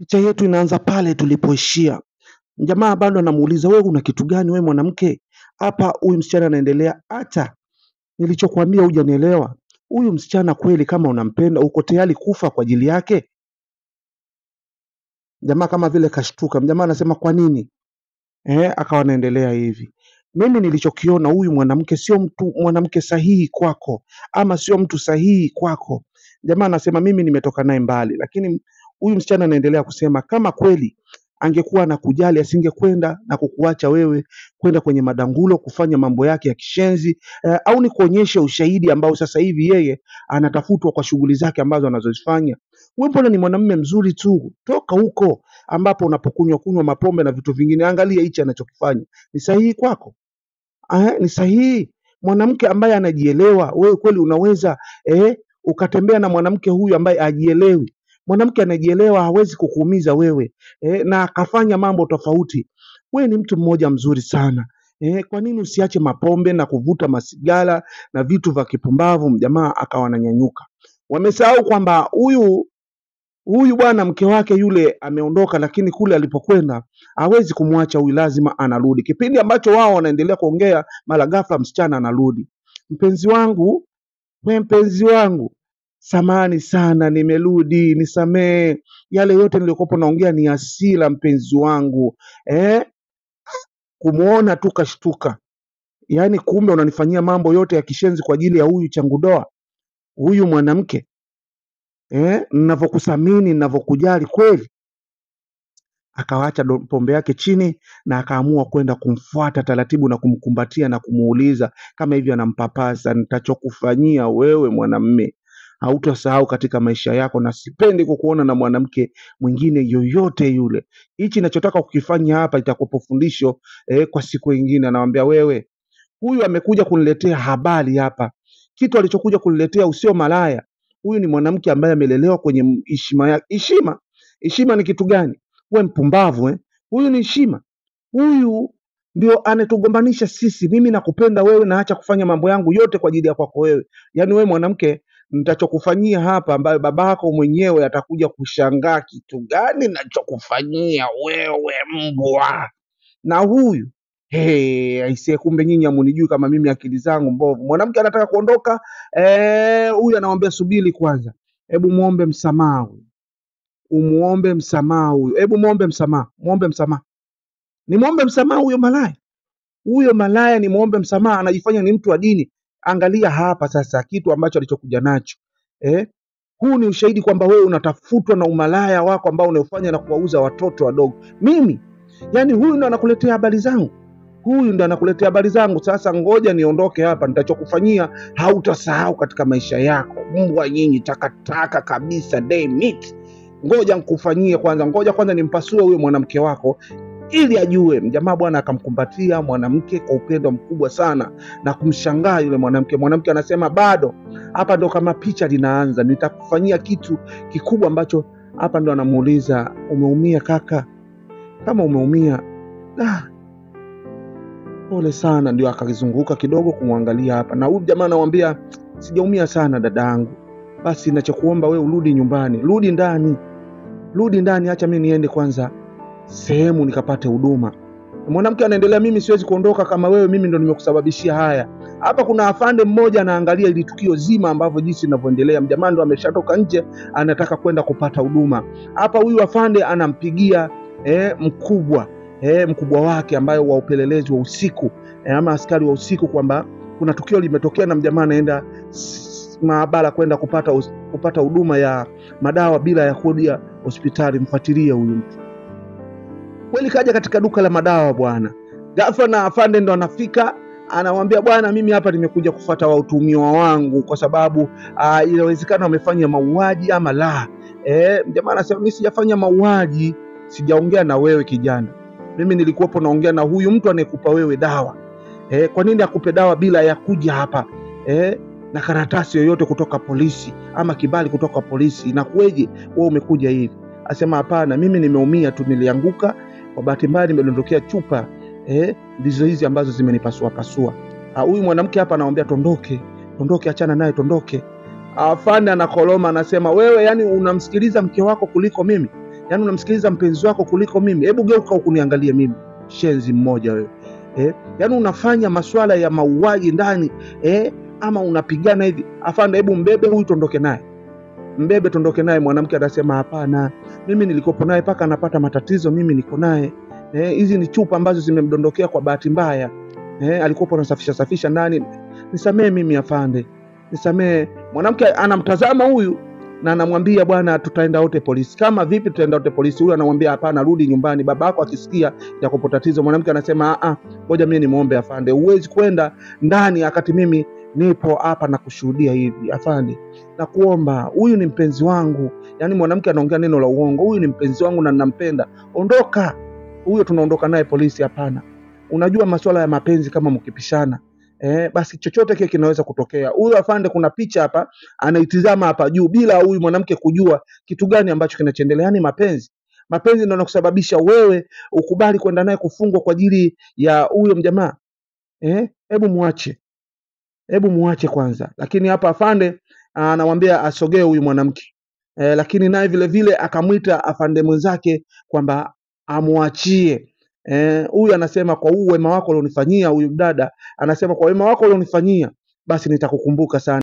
Picha yetu inaanza pale tulipoishia. Jamaa bado anamuuliza, wewe una kitu gani wewe mwanamke? Hapa huyu msichana anaendelea, acha nilichokuambia, hujanielewa. Huyu msichana kweli kama unampenda uko tayari kufa kwa ajili yake? Jamaa kama vile kashtuka. Jamaa anasema kwa nini? Akawa anaendelea hivi. Mimi nilichokiona, huyu mwanamke sio mwanamke sahihi kwako, ama sio mtu sahihi kwako. Jamaa anasema mimi nimetoka naye mbali, lakini huyu msichana anaendelea kusema kama kweli angekuwa anakujali asingekwenda na kukuacha wewe kwenda kwenye madangulo kufanya mambo yake ya kishenzi, au ni kuonyesha ushahidi ambao sasa hivi yeye anatafutwa kwa shughuli zake ambazo anazozifanya. Wewe mbona ni mwanamume mzuri tu, toka huko ambapo unapokunywa mapombe na vitu vingine, angalia hichi anachokifanya. Ni sahihi kwako? Ni sahihi? Mwanamke ambaye anajielewa, wewe kweli unaweza ukatembea na mwanamke huyu ambaye hajielewi? Mwanamke anajielewa hawezi kukuumiza wewe, na akafanya mambo tofauti. Wewe ni mtu mmoja mzuri sana. Kwa nini usiache mapombe na kuvuta masigara na vitu vya kipumbavu? Jamaa akawa ananyanyuka. Wamesahau kwamba huyu bwana mke wake yule ameondoka, lakini kule alipokwenda hawezi kumwacha huyu, lazima anarudi. Kipindi ambacho wao wanaendelea kuongea, mara ghafla msichana anarudi. Mpenzi wangu, samahani sana, nimerudi, nisamee. Yale yote nilikopo naongea ni hasira mpenzi wangu. Kumuona tu kashtuka. Yaani kumbe unanifanyia mambo yote ya kishenzi kwa ajili ya huyu changudoa, huyu mwanamke. Ninavyokusamini, ninavyokujali kweli. Akawaacha pombe yake chini na akaamua kwenda kumfuata taratibu na kumkumbatia na kumuuliza kama hivyo anampapasa, nitachokufanyia wewe mwanamume hautasahau katika maisha yako, na sipendi kukuona na mwanamke mwingine yoyote yule. Hichi ninachotaka kukifanya hapa itakuwa fundisho kwa siku nyingine. Anamwambia, wewe, huyu amekuja kuniletea habari hapa. Kitu alichokuja kuniletea usio malaya. Huyu ni mwanamke ambaye amelelewa kwenye heshima yake. Heshima ni kitu gani? Wewe mpumbavu. Huyu ni heshima. Huyu ndio anatugombanisha sisi. Mimi nakupenda wewe, na acha kufanya mambo yangu yote kwa ajili ya kwako wewe. Yaani wewe mwanamke, nitachokufanyia hapa ambaye babako mwenyewe atakuja kushangaa, kitu gani ninachokufanyia wewe mbwa. Na huyu aisee, kumbe nyinyi hamunijui kama mimi akili zangu mbovu. Mwanamke anataka kuondoka, huyu anamwambia subiri kwanza. Hebu muombe msamaha huyu. Umuombe msamaha huyu. Hebu muombe msamaha. Ni muombe msamaha huyo malaya. Huyo malaya ni muombe msamaha, anajifanya ni mtu wa dini. Angalia hapa sasa kitu ambacho alichokuja nacho. Huu ni ushahidi kwamba wewe unatafutwa na umalaya wako ambao unaofanya na kuwauza watoto wadogo. Mimi, yani huyu ndo anakuletea habari zangu. Sasa ngoja niondoke hapa, nitachokufanyia hautasahau katika maisha yako. Mbwa nyinyi takataka kabisa, damn it. Ngoja nikufanyie kwanza. Ngoja kwanza nimpasue huyo mwanamke wako ili ajue. Jamaa bwana akamkumbatia mwanamke kwa upendo mkubwa sana na kumshangaa yule mwanamke. Mwanamke anasema bado. Hapa ndo kama picha linaanza. Nitakufanyia kitu kikubwa ambacho hapa ndo anamuuliza, umeumia kaka? Kama umeumia, pole sana. Ndio akazunguka kidogo kumwangalia hapa. Na huyu jamaa anamwambia, sijaumia sana dadangu. Basi ninachokuomba wewe urudi nyumbani. Rudi ndani, acha mimi niende kwanza sehemu nikapate huduma. Mwanamke anaendelea, mimi siwezi kuondoka kama wewe, mimi ndo nimekusababishia haya. Hapa kuna afande mmoja anaangalia ili tukio zima ambavyo jinsi linavyoendelea. Mjamaa ndo ameshatoka nje, anataka kwenda kupata huduma. Hapa huyu afande anampigia mkubwa wake ambaye wa upelelezi wa usiku, ama askari wa usiku, kwamba kuna tukio limetokea na mjamaa anaenda maabara kwenda kupata huduma ya madawa bila ya kodi hospitali. Mfuatilie huyu mtu. Kweli kaja katika duka la madawa bwana. Ghafla na afande ndo anafika, anamwambia, bwana, mimi hapa nimekuja kufuata watuhumiwa wangu kwa sababu inawezekana wamefanya mauaji ama la. Jamaa anasema, mimi sijafanya mauaji, sijaongea na wewe kijana. Mimi nilikuwepo naongea na huyu mtu anayekupa wewe dawa. Kwa nini akupe dawa bila ya kuja hapa na karatasi yoyote kutoka polisi ama kibali kutoka polisi? Inakueje wewe umekuja hivi? Asema, hapana, mimi nimeumia tu, nilianguka kwa bahati mbaya, nimedondokea chupa ndizo hizi ambazo zimenipasua. Huyu mwanamke hapa anamwambia, tondoke, achana naye, tondoke. Afande anakoloma, anasema, wewe yani unamsikiliza mke wako kuliko mimi? Yaani unamsikiliza mpenzi wako kuliko mimi? Hebu geuka ukuniangalie mimi, shenzi mmoja wewe. Yaani unafanya masuala ya mauaji ndani, ama unapigana hivi. Afande, hebu mbebe huyu tuondoke naye. Mbebe tuondoke naye. Mwanamke anasema hapana, mimi nilikopo naye paka anapata matatizo, mimi niko naye. Hizi ni chupa ambazo zimemdondokea kwa bahati mbaya. Alikopo anasafisha ndani. Nisamee mimi afande, nisamee. Mwanamke anamtazama huyu na anamwambia bwana, tutaenda wote polisi. Kama vipi tutaenda wote polisi? Huyu anamwambia hapana, rudi nyumbani, babako akisikia yakopo tatizo. Mwanamke anasema ngoja mimi nimuombe afande. Huwezi kwenda ndani wakati mimi nipo hapa na kushuhudia hivi. Afande, nakuomba, huyu ni mpenzi wangu. Yaani mwanamke anaongea neno la uongo. Huyu ni mpenzi wangu na ninampenda. Ondoka. Huyo tunaondoka naye polisi. Hapana. Unajua masuala ya mapenzi kama mkipishana, basi chochote kile kinaweza kutokea. Huyu afande, kuna picha hapa anaitizama hapa juu bila huyu mwanamke kujua kitu gani ambacho kinachoendelea. Yaani mapenzi ndio yanakusababisha wewe ukubali kwenda naye kufungwa kwa ajili ya huyo mjamaa. Hebu muache kwanza. Lakini hapa afande anamwambia asogee huyu mwanamke. Lakini naye vile vile akamwita afande mwenzake kwamba amuachie. Huyu anasema kwa wema wako ulionifanyia, huyu dada anasema kwa wema wako ulionifanyia basi nitakukumbuka sana.